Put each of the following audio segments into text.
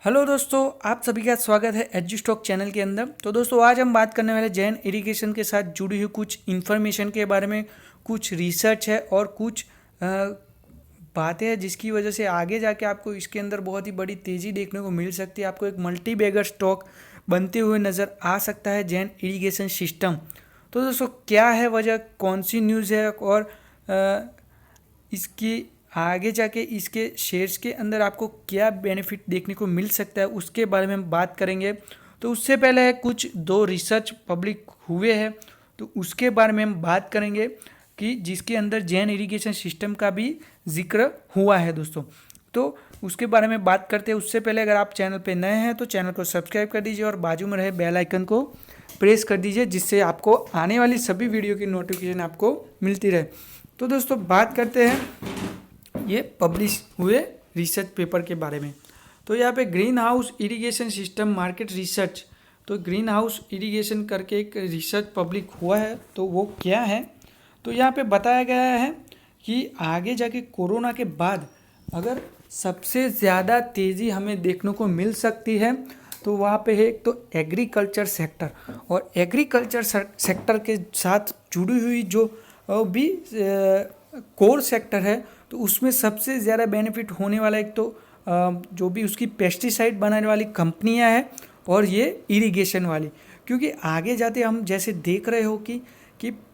Hello दोस्तों, आप सभी का स्वागत है एजू स्टॉक चैनल के अंदर। तो दोस्तों आज हम बात करने वाले जैन इरिगेशन के साथ जुड़ी हुई कुछ इन्फॉर्मेशन के बारे में। कुछ रिसर्च है और कुछ बातें हैं जिसकी वजह से आगे जाके आपको इसके अंदर बहुत ही बड़ी तेज़ी देखने को मिल सकती है। आपको एक मल्टी बैगर स्टॉक बनते हुए नज़र आ सकता है जैन इरिगेशन सिस्टम। तो दोस्तों क्या है वजह, कौन सी न्यूज़ है और इसकी आगे जाके इसके शेयर्स के अंदर आपको क्या बेनिफिट देखने को मिल सकता है, उसके बारे में हम बात करेंगे। तो उससे पहले कुछ दो रिसर्च पब्लिक हुए हैं तो उसके बारे में हम बात करेंगे कि जिसके अंदर जैन इरिगेशन सिस्टम का भी जिक्र हुआ है दोस्तों। तो उसके बारे में बात करते हैं। उससे पहले अगर आप चैनल पे नए हैं तो चैनल को सब्सक्राइब कर दीजिए और बाजू में रहे बेल आइकन को प्रेस कर दीजिए, जिससे आपको आने वाली सभी वीडियो की नोटिफिकेशन आपको मिलती रहे। तो दोस्तों बात करते हैं ये पब्लिश हुए रिसर्च पेपर के बारे में। तो यहाँ पे green house irrigation system market research, तो ग्रीन हाउस इरिगेशन करके एक रिसर्च पब्लिक हुआ है। तो वो क्या है, तो यहाँ पे बताया गया है कि आगे जाके कोरोना के बाद अगर सबसे ज़्यादा तेज़ी हमें देखने को मिल सकती है तो वहाँ पे है एक तो एग्रीकल्चर सेक्टर, और एग्रीकल्चर सेक्टर के साथ जुड़ी हुई जो भी कोर सेक्टर है तो उसमें सबसे ज़्यादा बेनिफिट होने वाला एक तो जो भी उसकी पेस्टिसाइड बनाने वाली कंपनियां हैं और ये इरिगेशन वाली। क्योंकि आगे जाते हम जैसे देख रहे हो कि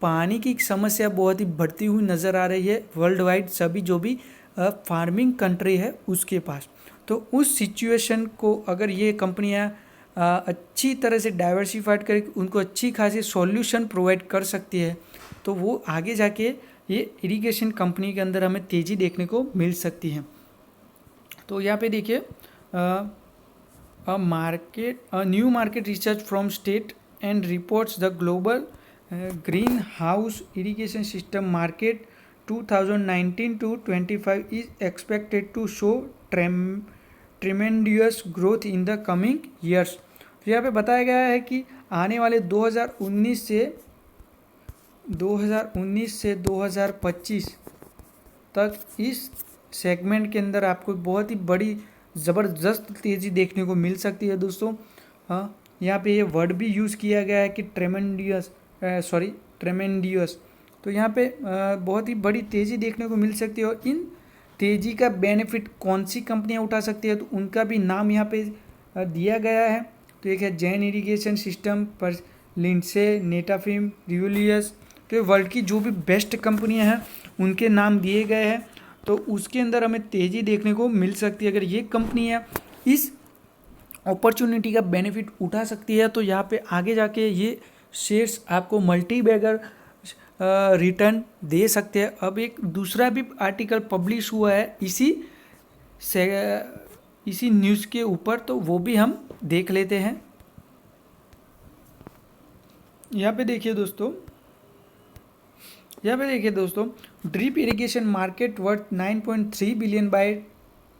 पानी की समस्या बहुत ही बढ़ती हुई नज़र आ रही है वर्ल्ड वाइड, सभी जो भी फार्मिंग कंट्री है उसके पास। तो उस सिचुएशन को अगर ये कंपनियां अच्छी तरह से डाइवर्सिफाइड करके उनको अच्छी खासी सॉल्यूशन प्रोवाइड कर सकती है तो वो आगे जाके ये इरिगेशन कंपनी के अंदर हमें तेज़ी देखने को मिल सकती है। तो यहाँ पे देखिए new market research from state and reports the global green house irrigation system market 2019 to 25 is expected to show tremendous growth in the coming years। तो यहाँ पे बताया गया है कि आने वाले 2019 से 2025 तक इस सेगमेंट के अंदर आपको बहुत ही बड़ी ज़बरदस्त तेज़ी देखने को मिल सकती है दोस्तों। हाँ, यहाँ पे ये वर्ड भी यूज़ किया गया है कि ट्रेमेंडियस। तो यहाँ पे बहुत ही बड़ी तेज़ी देखने को मिल सकती है और इन तेज़ी का बेनिफिट कौन सी कंपनियाँ उठा सकती है तो उनका भी नाम यहाँ पे दिया गया है। तो एक है जैन इरिगेशन सिस्टम, पर लिंडसे, नेटाफिम, रिवलियस। तो ये वर्ल्ड की जो भी बेस्ट कंपनियां हैं उनके नाम दिए गए हैं। तो उसके अंदर हमें तेज़ी देखने को मिल सकती है। अगर ये कंपनियां इस अपॉर्चुनिटी का बेनिफिट उठा सकती है तो यहाँ पे आगे जाके ये शेयर्स आपको मल्टी बैगर रिटर्न दे सकते हैं। अब एक दूसरा भी आर्टिकल पब्लिश हुआ है इसी न्यूज़ के ऊपर, तो वो भी हम देख लेते हैं। यहाँ पे देखिए दोस्तों drip irrigation market worth 9.3 billion bye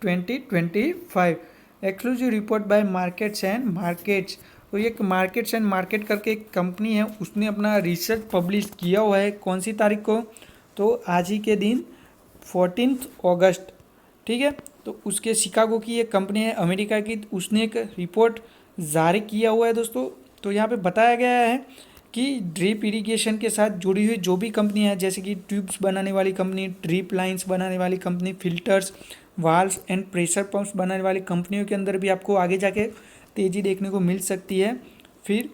2025, exclusive report by markets and markets. तो ये मार्केट्स एंड मार्केट करके एक कंपनी है, उसने अपना रिसर्च पब्लिश किया हुआ है। कौन सी तारीख को, तो आज ही के दिन 14 अगस्त, ठीक है। तो उसके शिकागो की ये कंपनी है अमेरिका की, उसने एक रिपोर्ट जारी किया हुआ है दोस्तों। तो यहाँ पे बताया गया है कि ड्रिप इरिगेशन के साथ जुड़ी हुई जो भी कंपनी है, जैसे कि ट्यूब्स बनाने वाली कंपनी, ड्रिप लाइंस बनाने वाली company, filters, valves and pressure pumps बनाने वाली कंपनियों के अंदर भी आपको आगे जाके तेज़ी देखने को मिल सकती है। फिर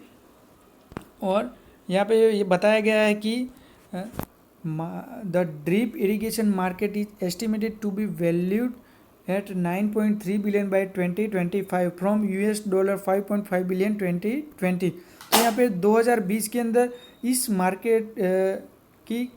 और यहाँ पे ये बताया गया है कि the drip irrigation market is estimated to be valued at 9.3 billion by 2025 from $5.5 billion 2020। तो यहाँ पे 2020 के अंदर इस मार्केट की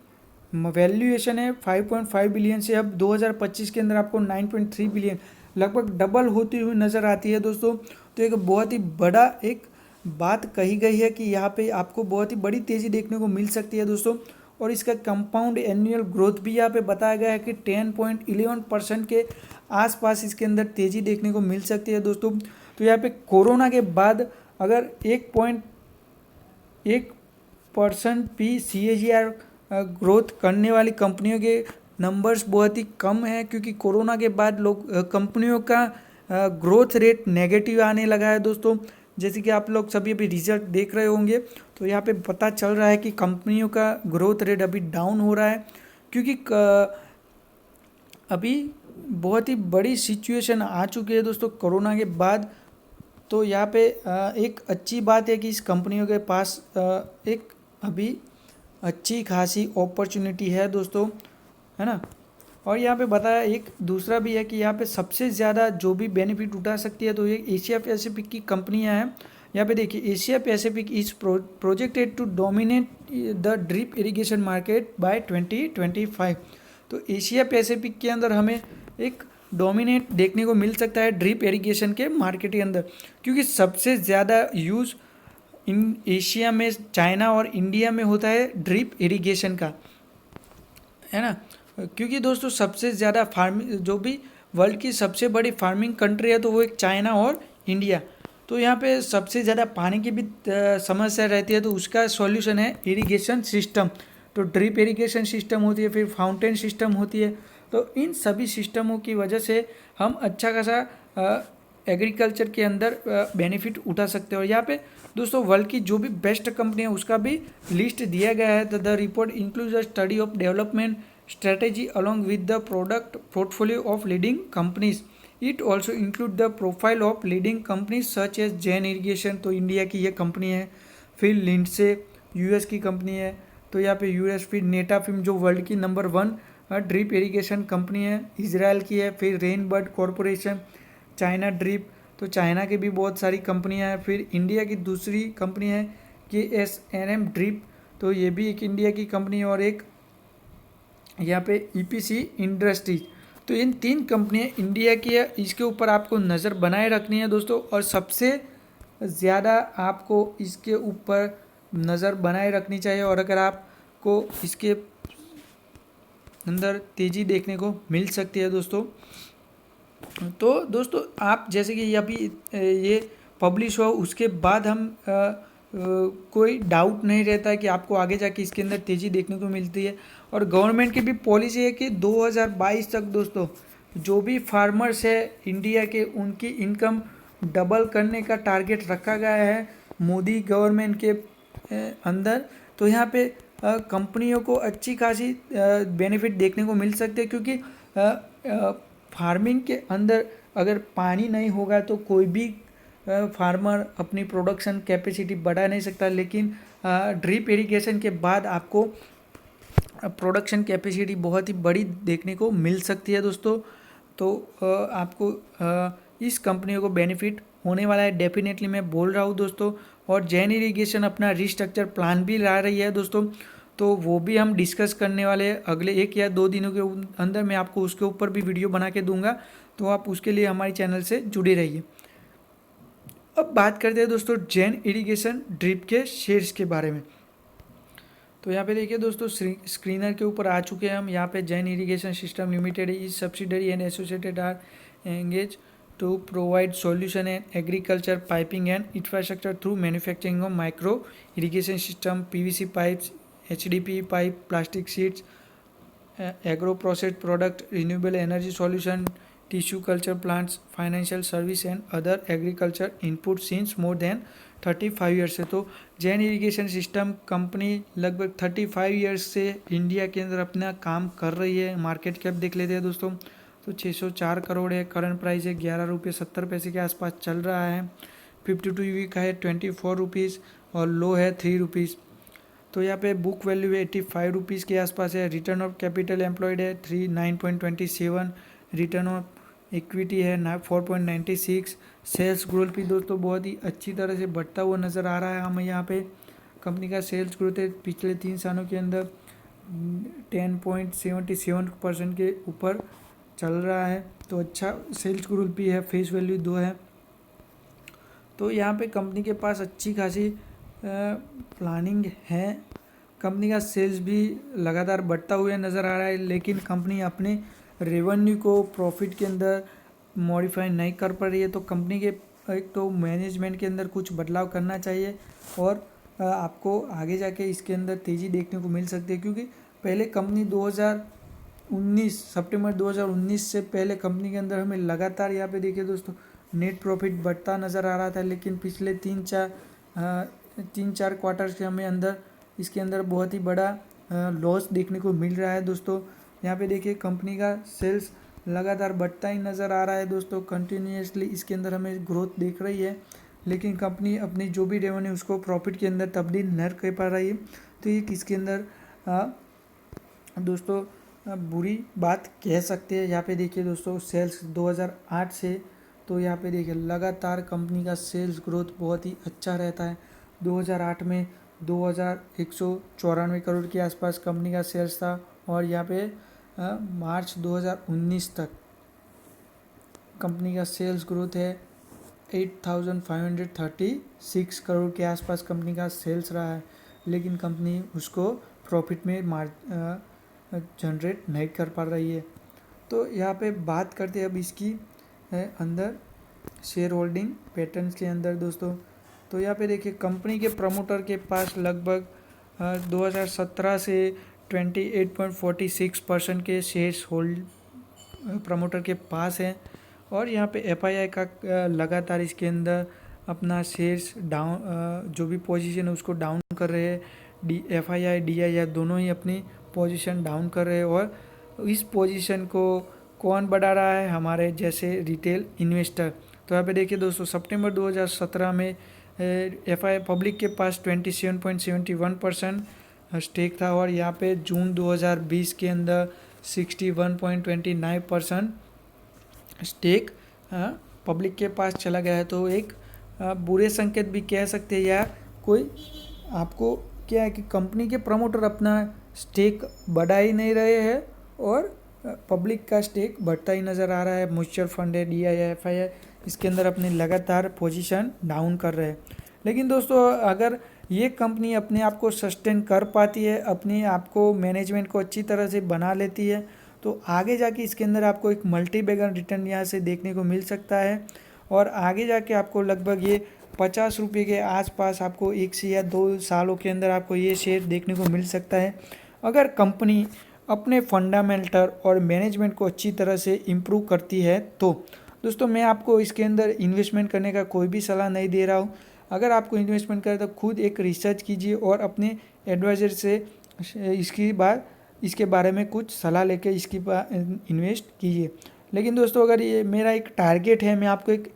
वैल्यूएशन है 5.5 बिलियन से अब 2025 के अंदर आपको 9.3 बिलियन, लगभग डबल होती हुई नज़र आती है दोस्तों। तो एक बहुत ही बड़ा एक बात कही गई है कि यहाँ पे आपको बहुत ही बड़ी तेज़ी देखने को मिल सकती है दोस्तों। और इसका कंपाउंड एनुअल ग्रोथ भी यहाँ पे बताया गया है कि 10.11% के आसपास इसके अंदर तेज़ी देखने को मिल सकती है दोस्तों। तो यहाँ पे कोरोना के बाद अगर 1% भी CAGR ग्रोथ करने वाली कंपनियों के नंबर्स बहुत ही कम है, क्योंकि कोरोना के बाद लोग कंपनियों का ग्रोथ रेट नेगेटिव आने लगा है दोस्तों। जैसे कि आप लोग सभी अभी रिजल्ट देख रहे होंगे, तो यहाँ पे पता चल रहा है कि कंपनियों का ग्रोथ रेट अभी डाउन हो रहा है, क्योंकि अभी बहुत ही बड़ी सिचुएशन आ चुकी है दोस्तों कोरोना के बाद। तो यहाँ पे एक अच्छी बात है कि इस कंपनियों के पास एक अभी अच्छी खासी अपॉर्चुनिटी है दोस्तों, है ना। और यहाँ पे बताया एक दूसरा भी है कि यहाँ पे सबसे ज़्यादा जो भी बेनिफिट उठा सकती है तो ये एशिया पैसिफिक की कंपनियाँ हैं। यहाँ पे देखिए, Asia Pacific is projected to dominate the drip irrigation market by 2025। तो एशिया पैसिफिक के अंदर हमें एक डोमिनेट देखने को मिल सकता है ड्रिप इरिगेशन के मार्केट के अंदर, क्योंकि सबसे ज़्यादा यूज़ इन एशिया में चाइना और इंडिया में होता है ड्रिप इरिगेशन का, है ना। क्योंकि दोस्तों सबसे ज़्यादा फार्मिंग, जो भी वर्ल्ड की सबसे बड़ी फार्मिंग कंट्री है तो वो एक चाइना और इंडिया। तो यहाँ पे सबसे ज़्यादा पानी की भी समस्या रहती है, तो उसका सॉल्यूशन है इरिगेशन सिस्टम। तो ड्रिप इरिगेशन सिस्टम होती है, फिर फाउंटेन सिस्टम होती है। तो इन सभी सिस्टमों की वजह से हम अच्छा खासा एग्रीकल्चर के अंदर बेनिफिट उठा सकते हैं। और यहाँ पे दोस्तों वर्ल्ड की जो भी बेस्ट कंपनी है उसका भी लिस्ट दिया गया है। The report includes a study of development strategy along with the product portfolio of leading companies. It also include the profile of leading companies such as Jain irrigation, तो इंडिया की ये company है। फिर लिंडसे यूएस की company है, तो यहाँ पे यूएस। फिर नेटाफिम जो वर्ल्ड की नंबर 1 ड्रिप इरिगेशन कंपनी है, इजराइल की है। फिर रेनबर्ड कॉरपोरेशन, चाइना ड्रिप, तो चाइना की भी बहुत सारी कंपनियाँ हैं। फिर इंडिया की दूसरी कंपनी है KSNM ड्रिप, तो ये भी एक इंडिया की कंपनी है। और एक यहाँ पे EPC इंडस्ट्रीज। तो इन 3 कंपनियाँ इंडिया की है, इसके ऊपर आपको नज़र बनाए रखनी है दोस्तों। और सबसे ज़्यादा आपको इसके ऊपर नज़र बनाए रखनी चाहिए। और अगर आपको इसके अंदर तेज़ी देखने को मिल सकती है दोस्तों, तो दोस्तों आप जैसे कि अभी ये पब्लिश हुआ उसके बाद हम कोई डाउट नहीं रहता है कि आपको आगे जाके इसके अंदर तेज़ी देखने को मिलती है। और गवर्नमेंट की भी पॉलिसी है कि 2022 तक दोस्तों जो भी फार्मर्स है इंडिया के, उनकी इनकम डबल करने का टारगेट रखा गया है मोदी गवर्नमेंट के अंदर। तो यहाँ पे कंपनियों को अच्छी खासी बेनिफिट देखने को मिल सकते हैं, क्योंकि फार्मिंग के अंदर अगर पानी नहीं होगा तो कोई भी फार्मर अपनी प्रोडक्शन कैपेसिटी बढ़ा नहीं सकता। लेकिन ड्रिप इरिगेशन के बाद आपको प्रोडक्शन कैपेसिटी बहुत ही बड़ी देखने को मिल सकती है दोस्तों। तो आपको इस कंपनियों को बेनिफिट होने वाला है, डेफिनेटली मैं बोल रहा हूँ दोस्तों। और जैन इरिगेशन अपना रिस्ट्रक्चर प्लान भी ला रही है दोस्तों, तो वो भी हम डिस्कस करने वाले हैं अगले 1 या 2 दिनों के अंदर। मैं आपको उसके ऊपर भी वीडियो बना के दूंगा, तो आप उसके लिए हमारे चैनल से जुड़े रहिए। अब बात करते हैं दोस्तों जैन इरिगेशन ड्रिप के शेयर्स के बारे में। तो यहाँ पे देखिए दोस्तों स्क्रीनर के ऊपर आ चुके हैं हम। यहाँ पे Jain irrigation system limited is subsidiary and associated are engage to provide solution and agriculture piping and infrastructure through manufacturing of micro irrigation system, PVC pipes, HDPE pipe, plastic sheets, agro processed product, renewable energy solution, tissue culture plants, financial service and other agriculture input since more than 35 years से। तो Jain irrigation system company लगभग 35 years से India के अंदर अपना काम कर रही है। मार्केट कैप देख लेते हैं दोस्तों, तो 604 करोड़ है। करंट प्राइस है 11 रुपये 70 पैसे के आसपास चल रहा है। 52 वीक है 24 रुपीज़ और लो है 3 रुपीज़। तो यहाँ पे बुक वैल्यू 85 रुपीज़ के आसपास है। रिटर्न ऑफ कैपिटल एम्प्लॉयड है 9.27, रिटर्न ऑफ इक्विटी है 4.96। सेल्स ग्रोथ भी दोस्तों बहुत ही अच्छी तरह से बढ़ता हुआ नज़र आ रहा है हमें। यहाँ पे कंपनी का सेल्स ग्रोथ है पिछले 3 सालों के अंदर 10.77% के ऊपर चल रहा है, तो अच्छा सेल्स ग्रोथ भी है। फेस वैल्यू 2 है। तो यहाँ पे कंपनी के पास अच्छी खासी प्लानिंग है। कंपनी का सेल्स भी लगातार बढ़ता हुआ नज़र आ रहा है, लेकिन कंपनी अपने रेवेन्यू को प्रॉफिट के अंदर मॉडिफाई नहीं कर पा रही है। तो कंपनी के एक तो मैनेजमेंट के अंदर कुछ बदलाव करना चाहिए और आपको आगे जाके इसके अंदर तेज़ी देखने को मिल सकती है, क्योंकि पहले कंपनी 2019 सितंबर 2019 से पहले कंपनी के अंदर हमें लगातार यहाँ पे देखिए दोस्तों नेट प्रॉफिट बढ़ता नज़र आ रहा था, लेकिन पिछले 3-4 क्वार्टर्स के हमें अंदर इसके अंदर बहुत ही बड़ा लॉस देखने को मिल रहा है दोस्तों। यहाँ पे देखिए कंपनी का सेल्स लगातार बढ़ता ही नज़र आ रहा है दोस्तों, कंटिन्यूसली इसके अंदर हमें ग्रोथ दिख रही है, लेकिन कंपनी अपनी जो भी रेवेन्यू उसको प्रॉफिट के अंदर तब्दील न कर पा रही है। तो ये इसके अंदर दोस्तों बुरी बात कह सकते हैं। यहाँ पे देखिए दोस्तों सेल्स 2008 से, तो यहाँ पे देखिए लगातार कंपनी का सेल्स ग्रोथ बहुत ही अच्छा रहता है। 2008 में 2194 करोड़ के आसपास कंपनी का सेल्स था, और यहाँ पे मार्च 2019 तक कंपनी का सेल्स ग्रोथ है 8536 करोड़ के आसपास कंपनी का सेल्स रहा है, लेकिन कंपनी उसको प्रॉफिट में जनरेट नहीं कर पा रही है। तो यहाँ पे बात करते हैं अब इसकी अंदर शेयर होल्डिंग पैटर्न्स के अंदर दोस्तों। तो यहाँ पे देखिए कंपनी के प्रमोटर के पास लगभग 2017 से 28.46% के शेयर्स होल्ड प्रमोटर के पास हैं, और यहाँ पे एफआईआई का लगातार इसके अंदर अपना शेयर्स डाउन जो भी पोजीशन है उसको डाउन कर रहे हैं। एफआईआई डीआईआई दोनों ही अपनी पोजीशन डाउन कर रहे हैं, और इस पोजीशन को कौन बढ़ा रहा है, हमारे जैसे रिटेल इन्वेस्टर। तो यहाँ पे देखिए दोस्तों सितंबर 2017 में एफआईआई पब्लिक के पास 27.71% स्टेक था, और यहाँ पे जून 2020 के अंदर 61.29% स्टेक पब्लिक के पास चला गया है। तो एक बुरे संकेत भी कह सकते हैं, या कोई आपको क्या है कि कंपनी के प्रमोटर अपना स्टेक बढ़ा ही नहीं रहे हैं, और पब्लिक का स्टेक बढ़ता ही नज़र आ रहा है। म्यूचुअल फंड है, डीआईआई, एफआईआई इसके अंदर अपनी लगातार पोजीशन डाउन कर रहे हैं। लेकिन दोस्तों अगर ये कंपनी अपने आप को सस्टेन कर पाती है, अपने आप को मैनेजमेंट को अच्छी तरह से बना लेती है, तो आगे जाके इसके अंदर आपको एक मल्टी बैगर रिटर्न यहाँ से देखने को मिल सकता है, और आगे जाके आपको लगभग ये 50 रुपये के आसपास आपको 1 से या 2 सालों के अंदर आपको ये शेयर देखने को मिल सकता है, अगर कंपनी अपने फंडामेंटल और मैनेजमेंट को अच्छी तरह से इम्प्रूव करती है। तो दोस्तों मैं आपको इसके अंदर इन्वेस्टमेंट करने का कोई भी सलाह नहीं दे रहा हूँ। अगर आपको इन्वेस्टमेंट करें तो खुद एक रिसर्च कीजिए और अपने एडवाइज़र से इसके बारे में कुछ सलाह लेके इसकी इन्वेस्ट कीजिए। लेकिन दोस्तों अगर ये मेरा एक टारगेट है, मैं आपको एक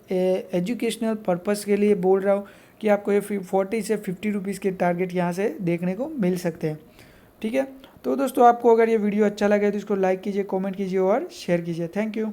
एजुकेशनल पर्पस के लिए बोल रहा हूँ कि आपको ये 40 से 50 रुपीज़ के टारगेट यहाँ से देखने को मिल सकते हैं। ठीक है, तो दोस्तों आपको अगर ये वीडियो अच्छा लगे तो इसको लाइक कीजिए, कमेंट कीजिए और शेयर कीजिए। Thank you.